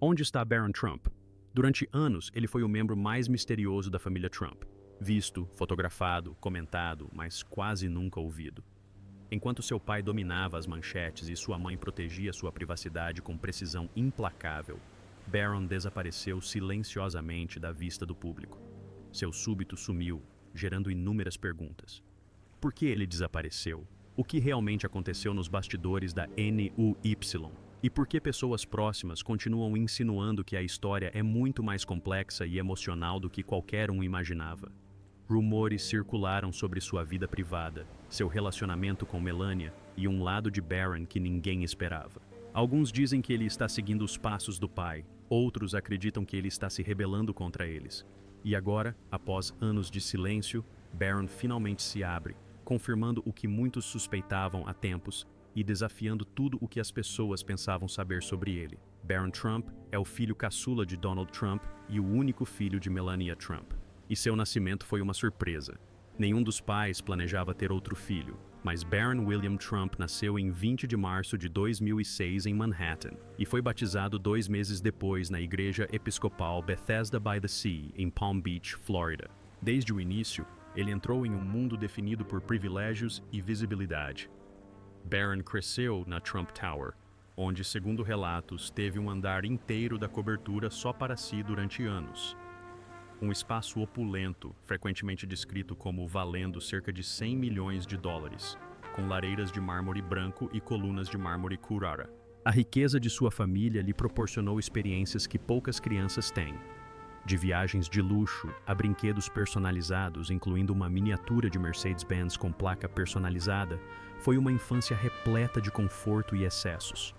Onde está Barron Trump? Durante anos, ele foi o membro mais misterioso da família Trump. Visto, fotografado, comentado, mas quase nunca ouvido. Enquanto seu pai dominava as manchetes e sua mãe protegia sua privacidade com precisão implacável, Barron desapareceu silenciosamente da vista do público. Seu súbito sumiu, gerando inúmeras perguntas. Por que ele desapareceu? O que realmente aconteceu nos bastidores da NUY? E por que pessoas próximas continuam insinuando que a história é muito mais complexa e emocional do que qualquer um imaginava? Rumores circularam sobre sua vida privada, seu relacionamento com Melania e um lado de Barron que ninguém esperava. Alguns dizem que ele está seguindo os passos do pai, outros acreditam que ele está se rebelando contra eles. E agora, após anos de silêncio, Barron finalmente se abre, confirmando o que muitos suspeitavam há tempos e desafiando tudo o que as pessoas pensavam saber sobre ele. Barron Trump é o filho caçula de Donald Trump e o único filho de Melania Trump. E seu nascimento foi uma surpresa. Nenhum dos pais planejava ter outro filho, mas Barron William Trump nasceu em 20 de março de 2006 em Manhattan e foi batizado 2 meses depois na Igreja Episcopal Bethesda by the Sea, em Palm Beach, Flórida. Desde o início, ele entrou em um mundo definido por privilégios e visibilidade. Barron cresceu na Trump Tower, onde, segundo relatos, teve um andar inteiro da cobertura só para si durante anos. Um espaço opulento, frequentemente descrito como valendo cerca de 100 milhões de dólares, com lareiras de mármore branco e colunas de mármore Carrara. A riqueza de sua família lhe proporcionou experiências que poucas crianças têm. De viagens de luxo a brinquedos personalizados, incluindo uma miniatura de Mercedes-Benz com placa personalizada, foi uma infância repleta de conforto e excessos.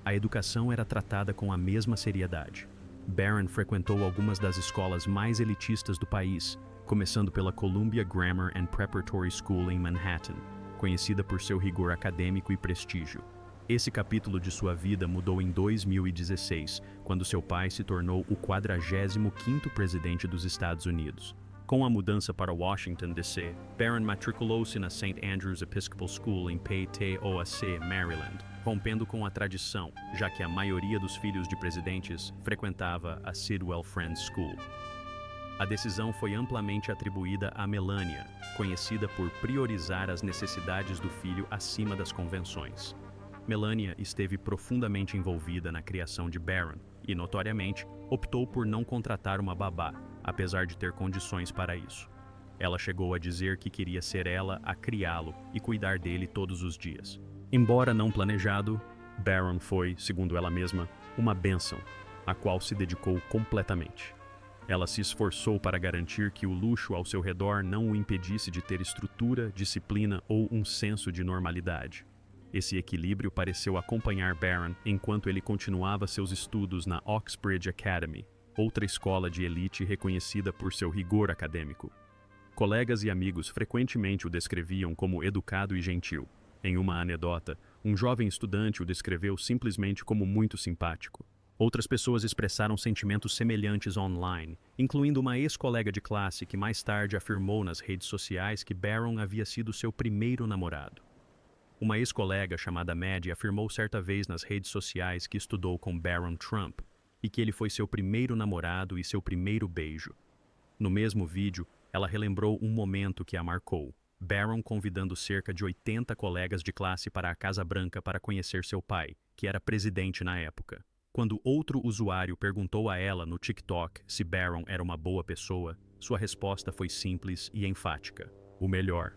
A educação era tratada com a mesma seriedade. Barron frequentou algumas das escolas mais elitistas do país, começando pela Columbia Grammar and Preparatory School em Manhattan, conhecida por seu rigor acadêmico e prestígio. Esse capítulo de sua vida mudou em 2016, quando seu pai se tornou o 45º presidente dos Estados Unidos. Com a mudança para Washington, D.C., Barron matriculou-se na St. Andrews Episcopal School em PTOAC, Maryland, rompendo com a tradição, já que a maioria dos filhos de presidentes frequentava a Sidwell Friends School. A decisão foi amplamente atribuída a Melania, conhecida por priorizar as necessidades do filho acima das convenções. Melania esteve profundamente envolvida na criação de Barron e, notoriamente, optou por não contratar uma babá, apesar de ter condições para isso. Ela chegou a dizer que queria ser ela a criá-lo e cuidar dele todos os dias. Embora não planejado, Barron foi, segundo ela mesma, uma bênção, a qual se dedicou completamente. Ela se esforçou para garantir que o luxo ao seu redor não o impedisse de ter estrutura, disciplina ou um senso de normalidade. Esse equilíbrio pareceu acompanhar Barron enquanto ele continuava seus estudos na Oxbridge Academy, outra escola de elite reconhecida por seu rigor acadêmico. Colegas e amigos frequentemente o descreviam como educado e gentil. Em uma anedota, um jovem estudante o descreveu simplesmente como muito simpático. Outras pessoas expressaram sentimentos semelhantes online, incluindo uma ex-colega de classe que mais tarde afirmou nas redes sociais que Barron havia sido seu primeiro namorado. Uma ex-colega chamada Maddie afirmou certa vez nas redes sociais que estudou com Barron Trump e que ele foi seu primeiro namorado e seu primeiro beijo. No mesmo vídeo, ela relembrou um momento que a marcou: Barron convidando cerca de 80 colegas de classe para a Casa Branca para conhecer seu pai, que era presidente na época. Quando outro usuário perguntou a ela no TikTok se Barron era uma boa pessoa, sua resposta foi simples e enfática: o melhor.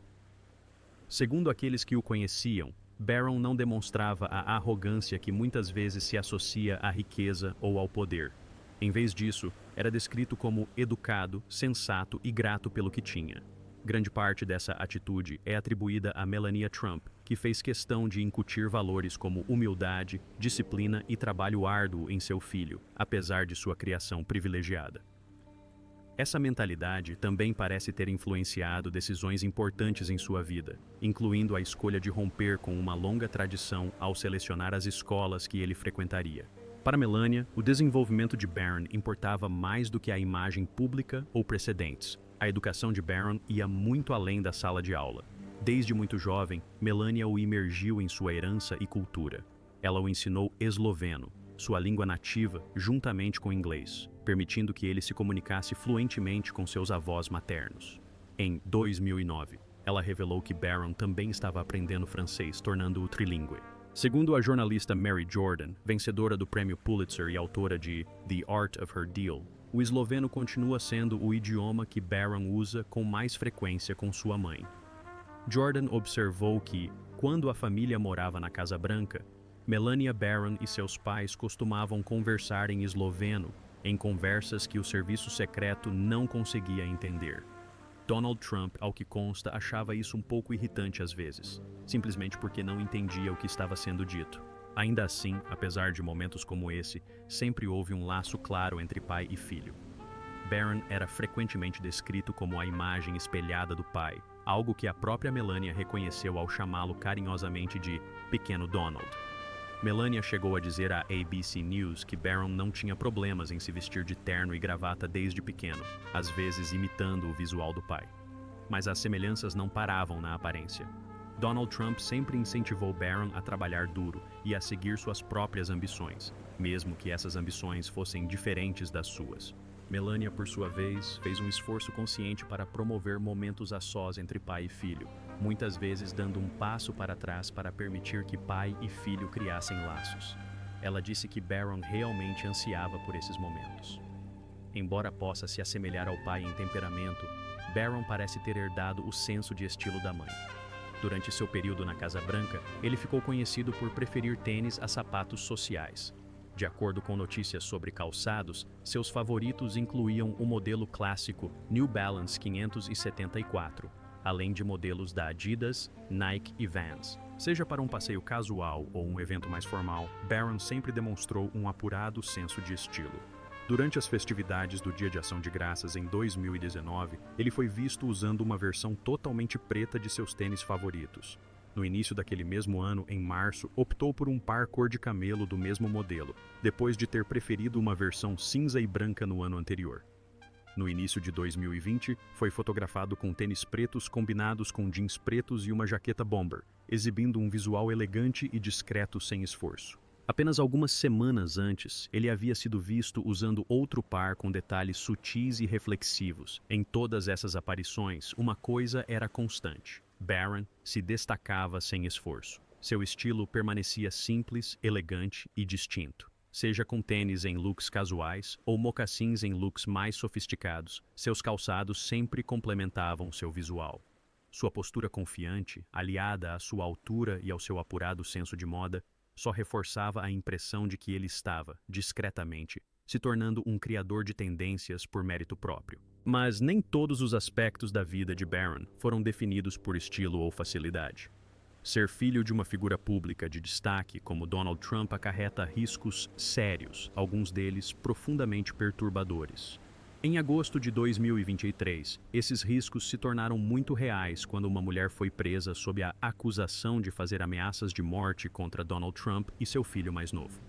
Segundo aqueles que o conheciam, Barron não demonstrava a arrogância que muitas vezes se associa à riqueza ou ao poder. Em vez disso, era descrito como educado, sensato e grato pelo que tinha. Grande parte dessa atitude é atribuída a Melania Trump, que fez questão de incutir valores como humildade, disciplina e trabalho árduo em seu filho, apesar de sua criação privilegiada. Essa mentalidade também parece ter influenciado decisões importantes em sua vida, incluindo a escolha de romper com uma longa tradição ao selecionar as escolas que ele frequentaria. Para Melania, o desenvolvimento de Barron importava mais do que a imagem pública ou precedentes. A educação de Barron ia muito além da sala de aula. Desde muito jovem, Melania o imergiu em sua herança e cultura. Ela o ensinou esloveno, sua língua nativa, juntamente com o inglês, permitindo que ele se comunicasse fluentemente com seus avós maternos. Em 2009, ela revelou que Barron também estava aprendendo francês, tornando-o trilingüe. Segundo a jornalista Mary Jordan, vencedora do prêmio Pulitzer e autora de The Art of Her Deal, o esloveno continua sendo o idioma que Barron usa com mais frequência com sua mãe. Jordan observou que, quando a família morava na Casa Branca, Melania Barron e seus pais costumavam conversar em esloveno, em conversas que o serviço secreto não conseguia entender. Donald Trump, ao que consta, achava isso um pouco irritante às vezes, simplesmente porque não entendia o que estava sendo dito. Ainda assim, apesar de momentos como esse, sempre houve um laço claro entre pai e filho. Barron era frequentemente descrito como a imagem espelhada do pai, algo que a própria Melania reconheceu ao chamá-lo carinhosamente de Pequeno Donald. Melania chegou a dizer à ABC News que Barron não tinha problemas em se vestir de terno e gravata desde pequeno, às vezes imitando o visual do pai. Mas as semelhanças não paravam na aparência. Donald Trump sempre incentivou Barron a trabalhar duro e a seguir suas próprias ambições, mesmo que essas ambições fossem diferentes das suas. Melania, por sua vez, fez um esforço consciente para promover momentos a sós entre pai e filho, muitas vezes dando um passo para trás para permitir que pai e filho criassem laços. Ela disse que Barron realmente ansiava por esses momentos. Embora possa se assemelhar ao pai em temperamento, Barron parece ter herdado o senso de estilo da mãe. Durante seu período na Casa Branca, ele ficou conhecido por preferir tênis a sapatos sociais. De acordo com notícias sobre calçados, seus favoritos incluíam o modelo clássico New Balance 574, além de modelos da Adidas, Nike e Vans. Seja para um passeio casual ou um evento mais formal, Barron sempre demonstrou um apurado senso de estilo. Durante as festividades do Dia de Ação de Graças em 2019, ele foi visto usando uma versão totalmente preta de seus tênis favoritos. No início daquele mesmo ano, em março, optou por um par cor de camelo do mesmo modelo, depois de ter preferido uma versão cinza e branca no ano anterior. No início de 2020, foi fotografado com tênis pretos combinados com jeans pretos e uma jaqueta bomber, exibindo um visual elegante e discreto sem esforço. Apenas algumas semanas antes, ele havia sido visto usando outro par com detalhes sutis e reflexivos. Em todas essas aparições, uma coisa era constante: Barron se destacava sem esforço. Seu estilo permanecia simples, elegante e distinto. Seja com tênis em looks casuais ou mocassins em looks mais sofisticados, seus calçados sempre complementavam seu visual. Sua postura confiante, aliada à sua altura e ao seu apurado senso de moda, só reforçava a impressão de que ele estava, discretamente, se tornando um criador de tendências por mérito próprio. Mas nem todos os aspectos da vida de Barron foram definidos por estilo ou facilidade. Ser filho de uma figura pública de destaque como Donald Trump acarreta riscos sérios, alguns deles profundamente perturbadores. Em agosto de 2023, esses riscos se tornaram muito reais quando uma mulher foi presa sob a acusação de fazer ameaças de morte contra Donald Trump e seu filho mais novo.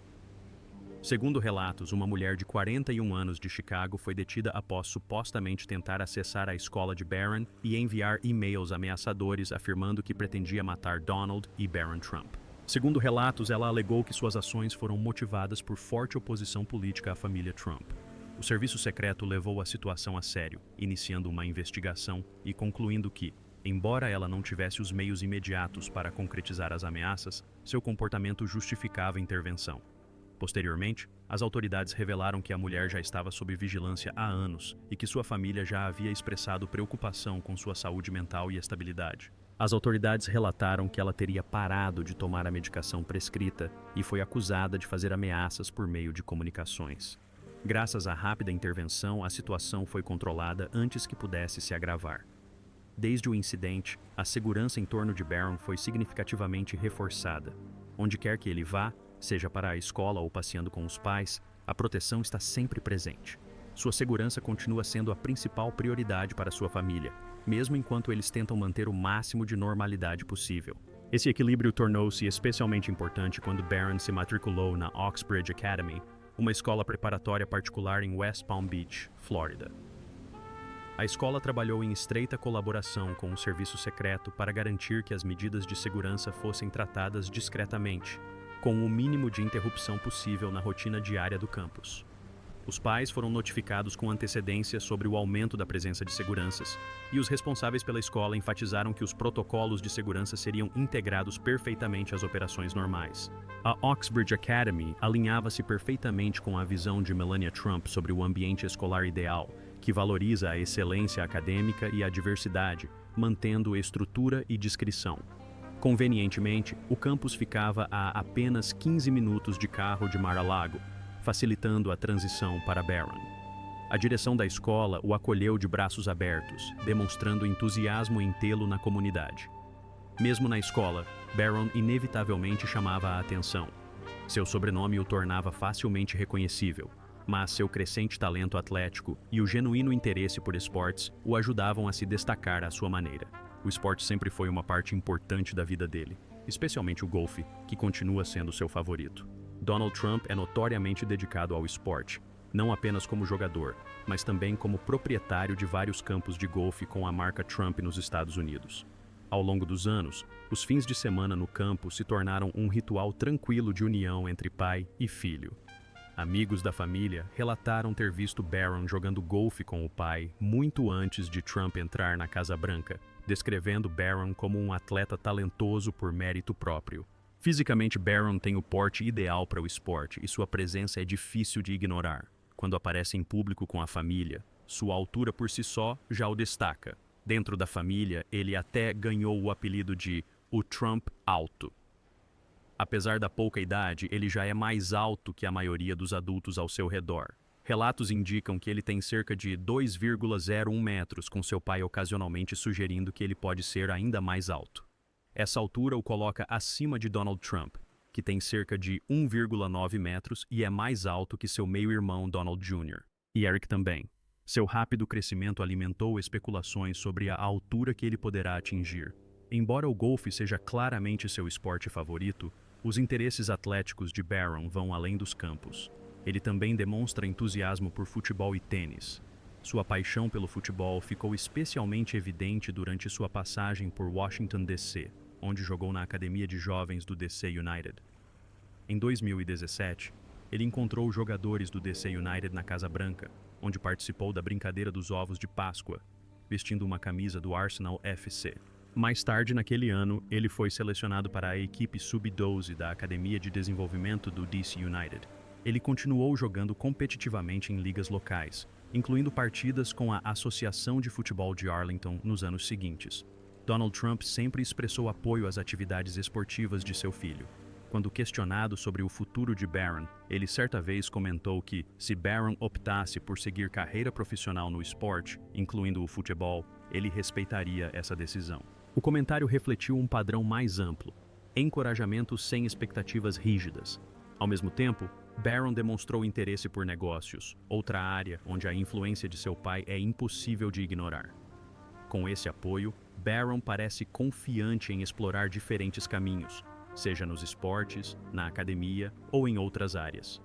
Segundo relatos, uma mulher de 41 anos de Chicago foi detida após supostamente tentar acessar a escola de Barron e enviar e-mails ameaçadores afirmando que pretendia matar Donald e Barron Trump. Segundo relatos, ela alegou que suas ações foram motivadas por forte oposição política à família Trump. O serviço secreto levou a situação a sério, iniciando uma investigação e concluindo que, embora ela não tivesse os meios imediatos para concretizar as ameaças, seu comportamento justificava a intervenção. Posteriormente, as autoridades revelaram que a mulher já estava sob vigilância há anos e que sua família já havia expressado preocupação com sua saúde mental e estabilidade. As autoridades relataram que ela teria parado de tomar a medicação prescrita e foi acusada de fazer ameaças por meio de comunicações. Graças à rápida intervenção, a situação foi controlada antes que pudesse se agravar. Desde o incidente, a segurança em torno de Barron foi significativamente reforçada. Onde quer que ele vá, seja para a escola ou passeando com os pais, a proteção está sempre presente. Sua segurança continua sendo a principal prioridade para sua família, mesmo enquanto eles tentam manter o máximo de normalidade possível. Esse equilíbrio tornou-se especialmente importante quando Barron se matriculou na Oxbridge Academy, uma escola preparatória particular em West Palm Beach, Flórida. A escola trabalhou em estreita colaboração com o serviço secreto para garantir que as medidas de segurança fossem tratadas discretamente, com o mínimo de interrupção possível na rotina diária do campus. Os pais foram notificados com antecedência sobre o aumento da presença de seguranças, e os responsáveis pela escola enfatizaram que os protocolos de segurança seriam integrados perfeitamente às operações normais. A Oxbridge Academy alinhava-se perfeitamente com a visão de Melania Trump sobre o ambiente escolar ideal, que valoriza a excelência acadêmica e a diversidade, mantendo estrutura e discrição. Convenientemente, o campus ficava a apenas 15 minutos de carro de Mar-a-Lago, facilitando a transição para Barron. A direção da escola o acolheu de braços abertos, demonstrando entusiasmo em tê-lo na comunidade. Mesmo na escola, Barron inevitavelmente chamava a atenção. Seu sobrenome o tornava facilmente reconhecível, mas seu crescente talento atlético e o genuíno interesse por esportes o ajudavam a se destacar à sua maneira. O esporte sempre foi uma parte importante da vida dele, especialmente o golfe, que continua sendo seu favorito. Donald Trump é notoriamente dedicado ao esporte, não apenas como jogador, mas também como proprietário de vários campos de golfe com a marca Trump nos Estados Unidos. Ao longo dos anos, os fins de semana no campo se tornaram um ritual tranquilo de união entre pai e filho. Amigos da família relataram ter visto Barron jogando golfe com o pai muito antes de Trump entrar na Casa Branca, descrevendo Barron como um atleta talentoso por mérito próprio. Fisicamente, Barron tem o porte ideal para o esporte e sua presença é difícil de ignorar. Quando aparece em público com a família, sua altura por si só já o destaca. Dentro da família, ele até ganhou o apelido de o Trump Alto. Apesar da pouca idade, ele já é mais alto que a maioria dos adultos ao seu redor. Relatos indicam que ele tem cerca de 2,01 metros, com seu pai ocasionalmente sugerindo que ele pode ser ainda mais alto. Essa altura o coloca acima de Donald Trump, que tem cerca de 1,9 metros e é mais alto que seu meio-irmão Donald Jr. E Eric também. Seu rápido crescimento alimentou especulações sobre a altura que ele poderá atingir. Embora o golfe seja claramente seu esporte favorito, os interesses atléticos de Barron vão além dos campos. Ele também demonstra entusiasmo por futebol e tênis. Sua paixão pelo futebol ficou especialmente evidente durante sua passagem por Washington, D.C., onde jogou na Academia de Jovens do DC United. Em 2017, ele encontrou jogadores do DC United na Casa Branca, onde participou da brincadeira dos ovos de Páscoa, vestindo uma camisa do Arsenal FC. Mais tarde naquele ano, ele foi selecionado para a equipe Sub-12 da Academia de Desenvolvimento do DC United. Ele continuou jogando competitivamente em ligas locais, incluindo partidas com a Associação de Futebol de Arlington nos anos seguintes. Donald Trump sempre expressou apoio às atividades esportivas de seu filho. Quando questionado sobre o futuro de Barron, ele certa vez comentou que, se Barron optasse por seguir carreira profissional no esporte, incluindo o futebol, ele respeitaria essa decisão. O comentário refletiu um padrão mais amplo: encorajamento sem expectativas rígidas. Ao mesmo tempo, Barron demonstrou interesse por negócios, outra área onde a influência de seu pai é impossível de ignorar. Com esse apoio, Barron parece confiante em explorar diferentes caminhos, seja nos esportes, na academia ou em outras áreas.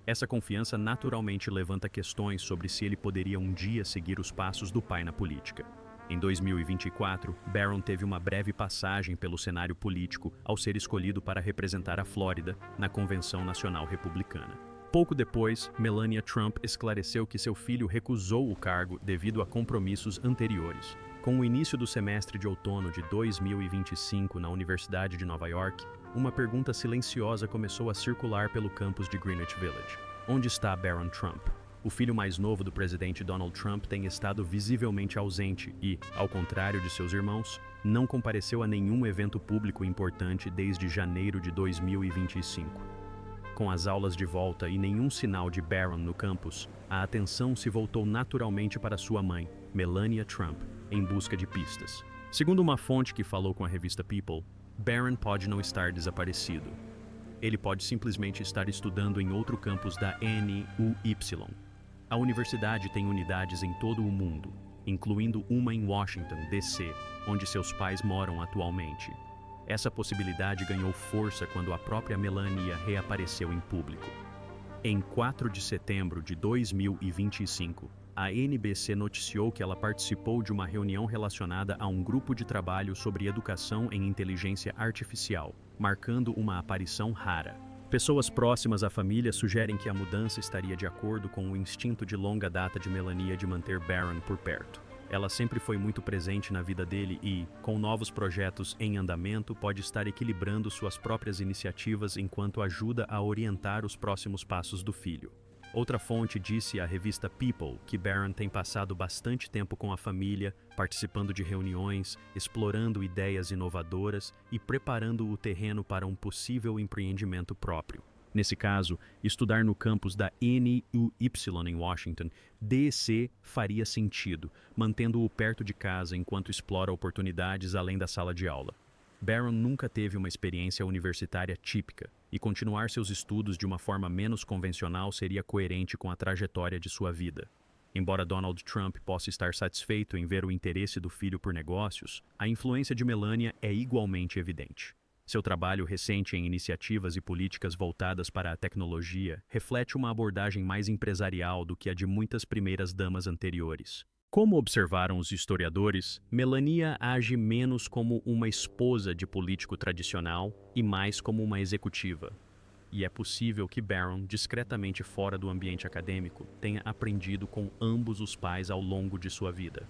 Essa confiança naturalmente levanta questões sobre se ele poderia um dia seguir os passos do pai na política. Em 2024, Barron teve uma breve passagem pelo cenário político ao ser escolhido para representar a Flórida na Convenção Nacional Republicana. Pouco depois, Melania Trump esclareceu que seu filho recusou o cargo devido a compromissos anteriores. Com o início do semestre de outono de 2025 na Universidade de Nova York, uma pergunta silenciosa começou a circular pelo campus de Greenwich Village. Onde está Barron Trump? O filho mais novo do presidente Donald Trump tem estado visivelmente ausente e, ao contrário de seus irmãos, não compareceu a nenhum evento público importante desde janeiro de 2025. Com as aulas de volta e nenhum sinal de Barron no campus, a atenção se voltou naturalmente para sua mãe, Melania Trump, em busca de pistas. Segundo uma fonte que falou com a revista People, Barron pode não estar desaparecido. Ele pode simplesmente estar estudando em outro campus da NUY. A universidade tem unidades em todo o mundo, incluindo uma em Washington, D.C., onde seus pais moram atualmente. Essa possibilidade ganhou força quando a própria Melania reapareceu em público. Em 4 de setembro de 2025, a NBC noticiou que ela participou de uma reunião relacionada a um grupo de trabalho sobre educação em inteligência artificial, marcando uma aparição rara. Pessoas próximas à família sugerem que a mudança estaria de acordo com o instinto de longa data de Melania de manter Barron por perto. Ela sempre foi muito presente na vida dele e, com novos projetos em andamento, pode estar equilibrando suas próprias iniciativas enquanto ajuda a orientar os próximos passos do filho. Outra fonte disse à revista People que Barron tem passado bastante tempo com a família, participando de reuniões, explorando ideias inovadoras e preparando o terreno para um possível empreendimento próprio. Nesse caso, estudar no campus da NUY em Washington, D.C. faria sentido, mantendo-o perto de casa enquanto explora oportunidades além da sala de aula. Barron nunca teve uma experiência universitária típica, e continuar seus estudos de uma forma menos convencional seria coerente com a trajetória de sua vida. Embora Donald Trump possa estar satisfeito em ver o interesse do filho por negócios, a influência de Melania é igualmente evidente. Seu trabalho recente em iniciativas e políticas voltadas para a tecnologia reflete uma abordagem mais empresarial do que a de muitas primeiras-damas anteriores. Como observaram os historiadores, Melania age menos como uma esposa de político tradicional e mais como uma executiva. E é possível que Barron, discretamente fora do ambiente acadêmico, tenha aprendido com ambos os pais ao longo de sua vida.